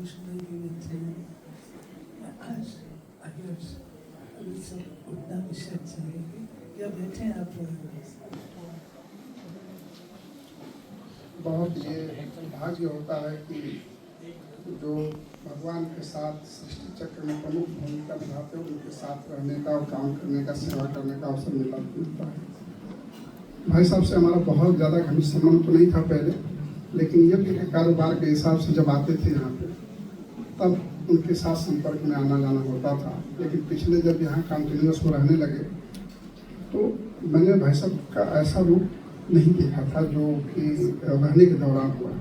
कृष्ण जी भी थे। आज अगर अभी सब उतना विषय चाहिए या बैठे आप। बहुत ये भाग्य होता है कि जो भगवान के साथ सृष्टि चक्र में प्रमुख भूमिका निभाते हैं उनके साथ रहने का और काम करने का, सेवा करने का अवसर मिलता है। भाई साहब से हमारा बहुत ज़्यादा घनिष्ठ संबंध तो नहीं था पहले, लेकिन यज्ञ के कारोबार के हिसाब से जब आते थे यहाँ पे तब उनके साथ संपर्क में आना जाना होता था। लेकिन पिछले जब यहाँ कंटिन्यूस में रहने लगे तो मैंने भाई साहब का ऐसा रूप नहीं देखा था जो कि रहने के दौरान हुआ,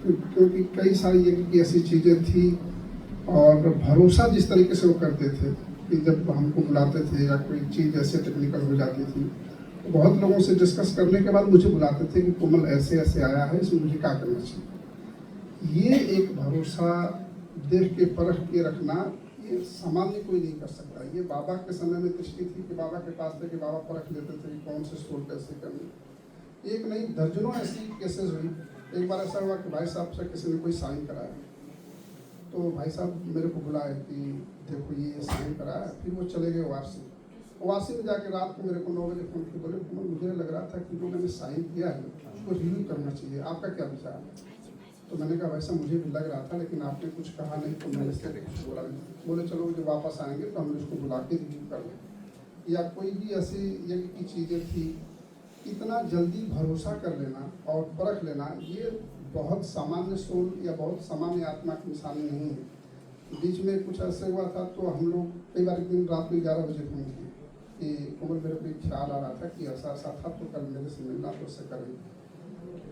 क्योंकि कई सारी यज्ञ की ऐसी चीज़ें थी और भरोसा जिस तरीके से वो करते थे कि जब हमको बुलाते थे या कोई चीज़ ऐसे टेक्निकल हो जाती थी तो बहुत लोगों से डिस्कस करने के बाद मुझे बुलाते थे कि कोमल ऐसे ऐसे आया है, इसमें मुझे क्या करना चाहिए। ये एक भरोसा देख के परख के रखना ये सामान्य कोई नहीं कर सकता। ये बाबा के समय में दृष्टि थी कि बाबा के पास थे कि बाबा परख लेते थे कि कौन से स्टोर कैसे करनी। एक नहीं दर्जनों ऐसी केसेस हुई। एक बार ऐसा हुआ कि भाई साहब से किसी ने कोई साइन कराया तो भाई साहब मेरे को बुलाए कि देखो ये साइन कराया। फिर वो चले गए वासी में जाके रात को मेरे को 9 बजे फोन किया, बोले मुझे लग रहा था कि जो मैंने साइन किया है उसको रिव्यू करना चाहिए, आपका क्या विचार है। तो मैंने कहा भाई साहब मुझे भी लग रहा था लेकिन आपने कुछ कहा नहीं तो मैंने इससे कुछ बोला नहीं। बोले चलो जब वापस आएंगे तो हम इसको बुला के रिव्यू कर लें। या कोई भी ऐसी यज्ञ की चीज़ें थी, इतना जल्दी भरोसा कर लेना और परख लेना ये बहुत सामान्य सोल या बहुत सामान्य आत्मा की निशानी नहीं है। बीच में कुछ ऐसे हुआ था तो हम लोग कई बार एक दिन रात में 11 बजे फोन किए कि कोमल मेरे को ख्याल आ रहा था कि ऐसा ऐसा था तो कल मेरे से मिलना तो उससे करेंगे।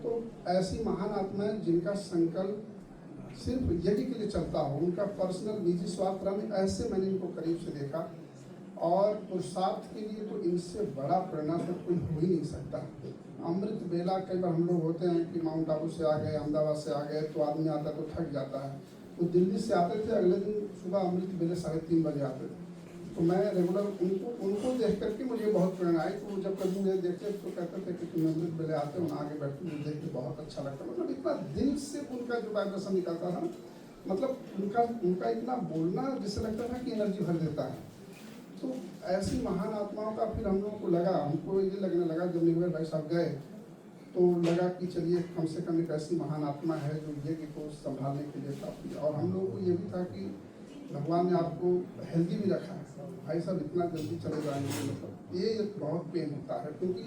तो ऐसी महान आत्माएं जिनका संकल्प सिर्फ यज्ञ के लिए चलता हो, उनका पर्सनल निजी स्वार्थ रहा, ऐसे मैंने इनको करीब से देखा। और पुरुषार्थ के लिए तो इनसे बड़ा प्रेरणा तो कोई हो ही नहीं सकता। अमृत बेला कई बार हम लोग होते हैं कि माउंट आबू से आ गए, अहमदाबाद से आ गए तो आदमी आता तो थक जाता है। तो दिल्ली से आते थे, अगले दिन सुबह अमृत बेले 3:30 बजे आते थे। तो मैं रेगुलर उनको देख करके मुझे बहुत प्रेरणा आई। तो जब कभी मुझे देखते तो कहते थे कि तुम अमृत बेले आते हो, आगे बैठते मुझे देख के बहुत अच्छा लगता। मतलब इतना दिल से उनका जो वाइब्रेशन निकलता था, मतलब उनका इतना बोलना जिससे लगता था कि एनर्जी भर देता है। तो ऐसी महान आत्माओं का फिर हम लोगों को लगा, हमको ये लगने लगा जब निर्भय भाई साहब गए तो लगा कि चलिए कम से कम एक ऐसी महान आत्मा है जो यज्ञ को संभालने के लिए काफ़ी। और हम लोगों को ये भी था कि भगवान ने आपको हेल्दी भी रखा है। भाई साहब इतना जल्दी चले जाएंगे मतलब ये बहुत पेन होता है, क्योंकि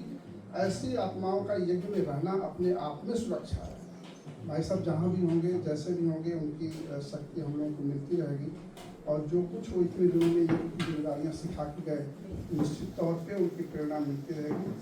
ऐसी आत्माओं का यज्ञ में रहना अपने आप में सुरक्षा है। भाई साहब जहाँ भी होंगे, जैसे भी होंगे, उनकी शक्ति हम लोगों को मिलती रहेगी। और जो कुछ वो इतने दिनों में ये जिम्मेदारियाँ सिखा के गए, निश्चित तौर पे उनकी प्रेरणा मिलती रहेगी।